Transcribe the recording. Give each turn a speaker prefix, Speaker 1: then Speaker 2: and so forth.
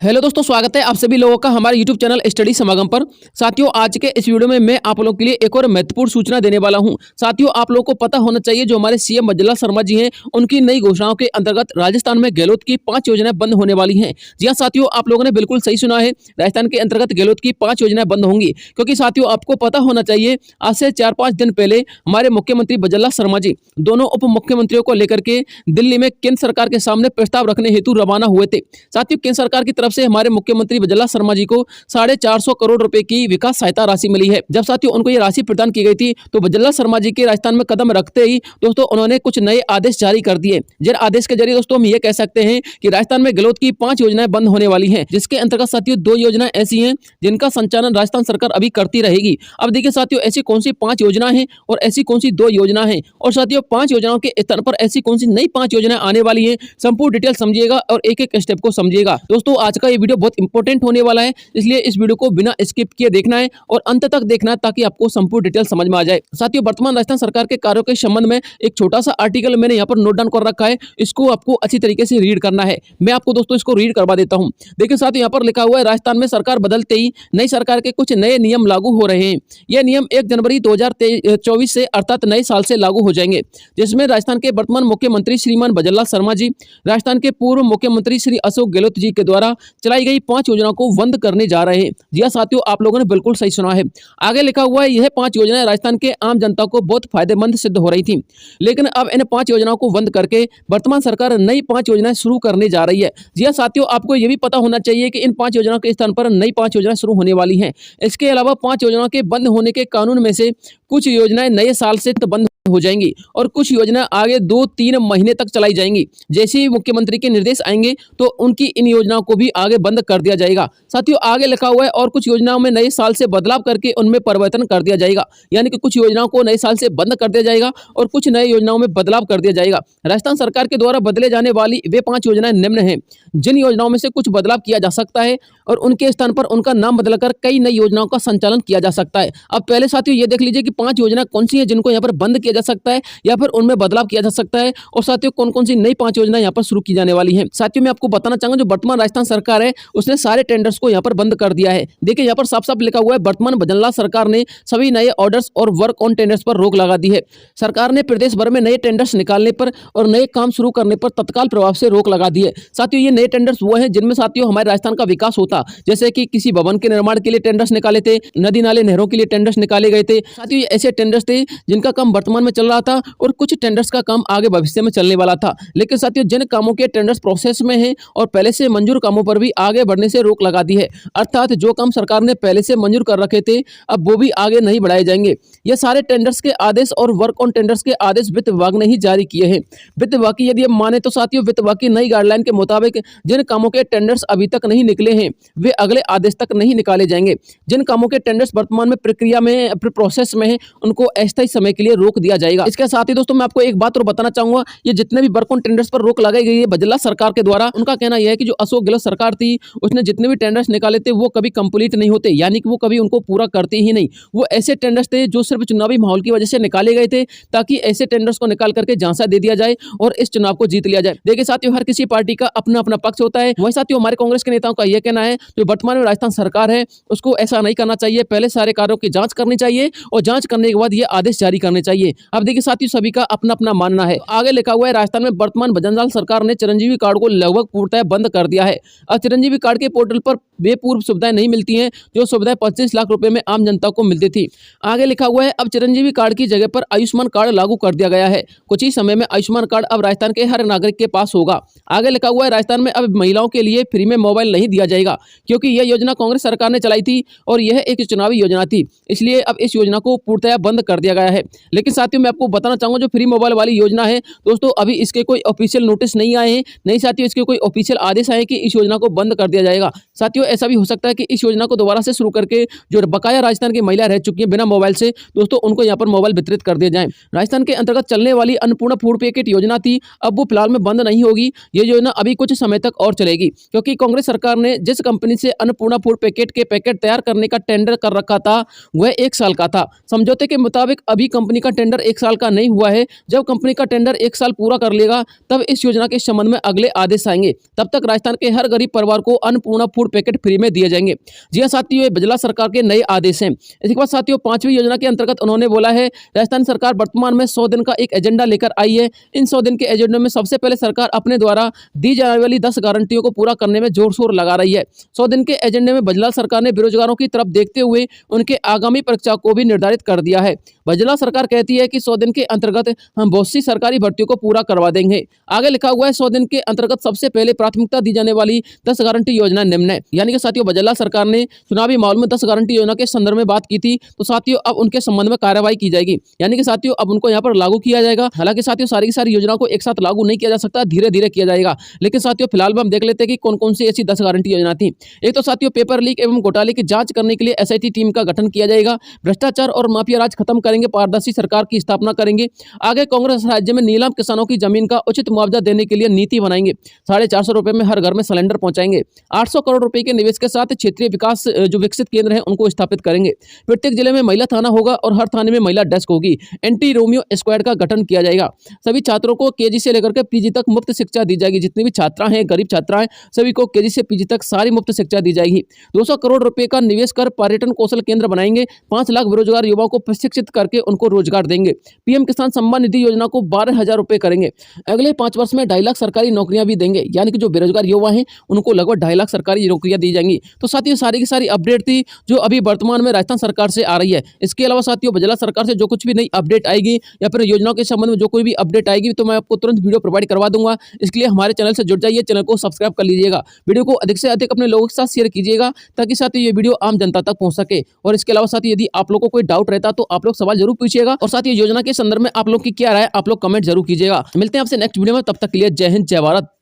Speaker 1: Hello दोस्तों, स्वागत है आप सभी लोगों का हमारे YouTube चैनल स्टडी समागम पर। साथियों, आज के इस वीडियो में मैं आप लोगों के लिए एक और महत्वपूर्ण सूचना देने वाला हूं। साथियों, आप लोगों को पता होना चाहिए जो हमारे सीएम भज्जल लाल शर्मा जी हैं, उनकी नई घोषणाओं के अंतर्गत राजस्थान में गहलोत की 5 योजनाएं बंद होने वाली हैं। जी हाँ साथियों, आप लोगों ने बिल्कुल सही सुना है। राजस्थान के अंतर्गत गहलोत की 5 योजनाएं बंद होंगी, क्योंकि साथियों आपको पता होना चाहिए आज से 4-5 दिन पहले हमारे मुख्यमंत्री भज्जल लाल शर्मा जी दोनों उप मुख्यमंत्रियों को लेकर के दिल्ली में केंद्र सरकार के सामने प्रस्ताव रखने हेतु रवाना हुए थे। साथियों, केंद्र सरकार की तरफ से हमारे मुख्यमंत्री भज्जल लाल शर्मा जी को 450 करोड़ रुपए की विकास सहायता राशि मिली है। जब साथियों उनको ये राशि प्रदान की गई थी, तो भज्जल लाल शर्मा जी के राजस्थान में कदम रखते ही दोस्तों उन्होंने कुछ नए आदेश जारी कर दिए। जिन आदेश के जरिए दोस्तों हम ये कह सकते हैं कि राजस्थान में गहलोत की 5 योजनाएं बंद होने वाली हैं, जिसके अंतर्गत साथियों 2 योजनाएं ऐसी हैं जिनका संचालन राजस्थान सरकार अभी करती रहेगी। अब देखिए साथियों, ऐसी कौन सी 5 योजना है और ऐसी कौन सी 2 योजना है, और साथियों 5 योजनाओं के स्तर पर ऐसी कौन सी नई 5 योजनाएं आने वाली है, संपूर्ण डिटेल समझिएगा और एक एक स्टेप को समझिएगा। दोस्तों आज का ये वीडियो बहुत इंपॉर्टेंट होने वाला है, इसलिए इस वीडियो को बिना स्किप किए देखना है और अंत तक देखना है, ताकि आपको संपूर्ण डिटेल समझ में आ जाए। साथियों, वर्तमान राजस्थान सरकार के कार्यों के संबंध में एक छोटा सा आर्टिकल मैंने यहाँ पर नोट डाउन कर रखा है, इसको आपको अच्छी तरीके से रीड करना है। मैं आपको दोस्तों इसको रीड करवा देता हूँ। देखिए साथियों, यहाँ पर लिखा हुआ है, राजस्थान में सरकार बदलते ही नई सरकार के कुछ नए नियम लागू हो रहे हैं। यह नियम 1 जनवरी 2024 से अर्थात नए साल से लागू हो जाएंगे, जिसमें राजस्थान के वर्तमान मुख्यमंत्री श्रीमान भज्जल लाल शर्मा जी, राजस्थान के पूर्व मुख्यमंत्री श्री अशोक गहलोत जी के द्वारा चलाई गई 5 योजनाओं को बंद करने जा रहे हैं। जी हाँ साथियों, आप लोगों ने बिल्कुल सही सुना है। आगे लिखा हुआ है, यह 5 योजनाएं राजस्थान के आम जनता को बहुत फायदेमंद सिद्ध हो रही थी, लेकिन अब इन 5 योजनाओं को बंद करके वर्तमान सरकार नई 5 योजनाएं शुरू करने जा रही है। जी हाँ साथियों, आपको यह भी पता होना चाहिए कि इन 5 योजनाओं के स्थान पर नई 5 योजनाएं शुरू होने वाली हैं। इसके अलावा 5 योजनाओं के बंद होने के कानून में से कुछ योजनाएं नए साल से बंद हो जाएंगी और कुछ योजना आगे 2-3 महीने तक चलाई जाएंगी। जैसे ही मुख्यमंत्री के निर्देश आएंगे तो उनकी इन योजनाओं को भी आगे बंद कर दिया जाएगा। साथियों आगे लिखा हुआ है, और कुछ योजनाओं में नए साल से बदलाव करके उनमें परिवर्तन कर दिया जाएगा, यानी कि कुछ योजनाओं को नए साल से बंद कर दिया जाएगा और कुछ नए योजनाओं में बदलाव कर दिया जाएगा। राजस्थान सरकार के द्वारा बदले जाने वाली वे 5 योजनाएं निम्न हैं, जिन योजनाओं में से कुछ बदलाव किया जा सकता है और उनके स्थान पर उनका नाम बदलकर कई नई योजनाओं का संचालन किया जा सकता है। अब पहले साथियों ये देख लीजिए कि 5 योजना कौन सी है जिनको यहाँ पर बंद किया जा सकता है या फिर उनमें बदलाव किया जा सकता है, और साथियों कौन कौन सी नई 5 योजनाएं यहाँ पर शुरू की जाने वाली हैं। साथियों मैं आपको बताना चाहूंगा, जो वर्तमान राजस्थान सरकार है उसने सारे टेंडर्स को यहाँ पर बंद कर दिया है। देखिए यहाँ पर साफ साफ लिखा हुआ है, वर्तमान भज्जल लाल सरकार ने सभी नए ऑर्डर्स और वर्क ऑन टेंडर्स पर रोक लगा दी है। सरकार ने प्रदेश भर में नए टेंडर्स निकालने पर और नए काम शुरू करने पर तत्काल प्रभाव से रोक लगा दी है। साथियों ये नए टेंडर्स वो हैं जिनमें साथियों हमारे राजस्थान का विकास होता, जैसे कि किसी भवन के निर्माण के लिए टेंडर्स निकाले थे, नदी नाले नहरों के लिए टेंडर्स निकाले गए थे। साथियों ये ऐसे टेंडर्स थे जिनका काम वर्तमान में चल रहा था और कुछ टेंडर्स का काम आगे भविष्य में चलने वाला था। लेकिन साथियों जिन कामों के टेंडर्स प्रोसेस में हैं और पहले से मंजूर कामों पर भी आगे बढ़ने से रोक लगा दी है, अर्थात जो काम सरकार ने पहले से मंजूर कर रखे थे अब वो भी आगे नहीं बढ़ाए जाएंगे। ये सारे टेंडर्स के आदेश और वर्क ऑन टेंडर्स के आदेश वित्त विभाग ने ही जारी किए हैं। वित्त विभाग की यदि हम माने तो साथियों वित्त विभाग की नई गाइडलाइन के मुताबिक जिन कामों के टेंडर्स अभी तक नहीं निकले हैं वे अगले आदेश तक नहीं निकाले जाएंगे। जिन कामों के टेंडर्स वर्तमान में प्रक्रिया में प्रोसेस में है उनको अस्थायी समय के लिए रोक दिया जाएगा। इसके साथ ही दोस्तों मैं आपको एक बात और बताना चाहूंगा, ये जितने भी वर्क ऑन टेंडर्स पर रोक लगाई गई है भज्जल लाल सरकार के द्वारा, उनका कहना यह है कि जो अशोक गहलोत सरकार थी उसने जितने भी टेंडर्स निकाले थे वो कभी कंप्लीट नहीं होते, यानी कि वो कभी उनको पूरा करते ही नहीं। वो ऐसे टेंडर्स थे जो सिर्फ चुनावी माहौल की वजह से निकाले गए थे, ताकि ऐसे टेंडर्स को निकाल करके झांसा दे दिया जाए और इस चुनाव को जीत लिया जाए। देखिए साथियों हर किसी पार्टी का अपना अपना पक्ष होता है। वही साथियों हमारे कांग्रेस के नेताओं का यह कहना है जो वर्तमान में राजस्थान सरकार है उसको ऐसा नहीं करना चाहिए, पहले सारे कार्यों की जांच करनी चाहिए और जांच करने के बाद ये आदेश जारी करने चाहिए। अब देखिए साथियों सभी का अपना अपना मानना है। आगे लिखा हुआ है, राजस्थान में वर्तमान भज्जल लाल सरकार ने चिरंजीवी कार्ड को लगभग पूर्णतः बंद कर दिया है। अब चिरंजीवी कार्ड के पोर्टल पर वे पूर्व सुविधाएं नहीं मिलती हैं जो सुविधाएं 25 लाख रुपए में आम जनता को मिलती थी। आगे लिखा हुआ है, अब चिरंजीवी कार्ड की जगह पर आयुष्मान कार्ड लागू कर दिया गया है। कुछ ही समय में आयुष्मान कार्ड अब राजस्थान के हर नागरिक के पास होगा। आगे लिखा हुआ है, राजस्थान में अब महिलाओं के लिए फ्री में मोबाइल नहीं दिया जाएगा, क्योंकि यह योजना कांग्रेस सरकार ने चलाई थी और यह एक चुनावी योजना थी, इसलिए अब इस योजना को पूर्णतः बंद कर दिया गया है। लेकिन साथियों मैं आपको बताना चाहूंगा, जो फ्री मोबाइल वाली योजना है दोस्तों अभी इसके कोई ऑफिशियल नोटिस नहीं आए हैं, नहीं साथियों इसके कोई ऑफिशियल आदेश आए कि इस योजना को बंद कर दिया जाएगा। साथियों ऐसा भी हो सकता है कि इस योजना को दोबारा से शुरू करके जो बकाया राजस्थान की महिला रह चुकी है बिना मोबाइल से, दोस्तों उनको यहाँ पर मोबाइल वितरित कर दिया जाए। राजस्थान के अंतर्गत चलने वाली अन्नपूर्णा फूड पैकेट योजना थी, अब वो फिलहाल में बंद नहीं होगी। ये योजना अभी कुछ समय तक और चलेगी, क्योंकि कांग्रेस सरकार ने जिस कंपनी से अन्नपूर्णा फूड पैकेट के पैकेट तैयार करने का टेंडर कर रखा था वह 1 साल का था। समझौते के मुताबिक अभी कंपनी का टेंडर टेंडर 1 साल का नहीं हुआ है। जब कंपनी का टेंडर 1 साल पूरा कर लेगा तब इस योजना के संबंध में अगले आदेश आएंगे। तब तक राजस्थान के हर गरीब परिवार को अन्नपूर्णा फूड पैकेट फ्री में दिए जाएंगे। जी हाँ साथियों, ये बजला सरकार के नए आदेश हैं। इसके बाद साथियों 5वीं योजना के अंतर्गत उन्होंने बोला है राजस्थान सरकार वर्तमान में 100 दिन का एक एजेंडा लेकर आई है। इन 100 दिन के एजेंडे में सबसे पहले सरकार अपने द्वारा दी जाने वाली 10 गारंटियों को पूरा करने में जोर शोर लगा रही है। 100 दिन के एजेंडे में बजला सरकार ने बेरोजगारों की तरफ देखते हुए उनके आगामी परीक्षा को भी निर्धारित कर दिया है। बजला सरकार कहती है कि 100 दिन के अंतर्गत हम बहुत सी सरकारी भर्तियों को पूरा करवा देंगे। आगे लिखा हुआ है 100 दिन के अंतर्गत सबसे पहले प्राथमिकता दी जाने वाली 10 गारंटी योजना निम्न है। यानी कि साथियों बजला सरकार ने चुनावी माहौल में 10 गारंटी योजना के संदर्भ में बात की थी, तो साथियों अब उनके संबंध में कार्रवाई की जाएगी। यानी कि साथियों अब उनको यहाँ पर लागू किया जाएगा। हालांकि साथियों सारी की सारी योजनाओं को एक साथ लागू नहीं किया जा सकता, धीरे धीरे किया जाएगा। लेकिन साथियों फिलहाल हम देख लेते हैं कि कौन कौन सी ऐसी 10 गारंटी योजना थी। एक तो साथियों पेपर लीक एवं घोटाले की जांच करने के लिए SIT टीम का गठन किया जाएगा। भ्रष्टाचार और माफिया राज खत्म करेंगे, पारदर्शी सरकार की स्थापना करेंगे। आगे कांग्रेस राज्य में नीलाम किसानों की जमीन का उचित मुआवजा देने के लिए नीति बनाएंगे। 450 रुपए में हर घर में सिलेंडर पहुंचाएंगे। 800 करोड़ रुपए के निवेश के साथ क्षेत्रीय विकास जो विकसित केंद्र है उनको स्थापित करेंगे। प्रत्येक जिले में महिला थाना होगा और हर थाने में महिला डेस्क होगी। एंटी रोमियो स्क्वाड का गठन किया जाएगा। सभी छात्रों को KG से लेकर के PG तक मुफ्त शिक्षा दी जाएगी। जितनी भी छात्रा हैं, गरीब छात्राएं, सभी को KG से PG तक सारी मुफ्त शिक्षा दी जाएगी। 200 करोड़ रुपए का निवेश कर पर्यटन कौशल केंद्र बनाएंगे। 5 लाख बेरोजगार युवाओं को प्रशिक्षित करके उनको रोजगार देंगे। PM किसान सम्मान निधि योजना को 12,000 रुपए करेंगे। अगले 5 वर्ष में 2.5 लाख सरकारी नौकरियां भी देंगे। यानी कि जो बेरोजगार युवा हैं उनको लगभग 2.5 लाख सरकारी नौकरियां दी जाएंगी। तो साथियों सारी की सारी अपडेट थी जो अभी वर्तमान में राजस्थान सरकार से आ रही है। इसके अलावा साथियों बजला सरकार से जो कुछ भी नई अपडेट आएगी या फिर योजनाओं के संबंध में जो कोई भी अपडेट आएगी तो मैं आपको तुरंत वीडियो प्रोवाइड करवा दूंगा। इसके लिए हमारे चैनल से जुड़ जाइए, चैनल को सब्सक्राइब कर लीजिएगा, वीडियो को अधिक से अधिक अपने लोगों के साथ शेयर कीजिएगा ताकि साथियों ये वीडियो आम जनता तक पहुंच सके। और इसके अलावा साथियों यदि आप लोगों को कोई डाउट रहता तो आप लोग सवाल जरूर पूछिएगा और साथियों योजना के संदर्भ में आप लोग की क्या राय आप लोग कमेंट जरूर कीजिएगा। मिलते हैं आपसे नेक्स्ट वीडियो में, तब तक के लिए जय हिंद जय भारत।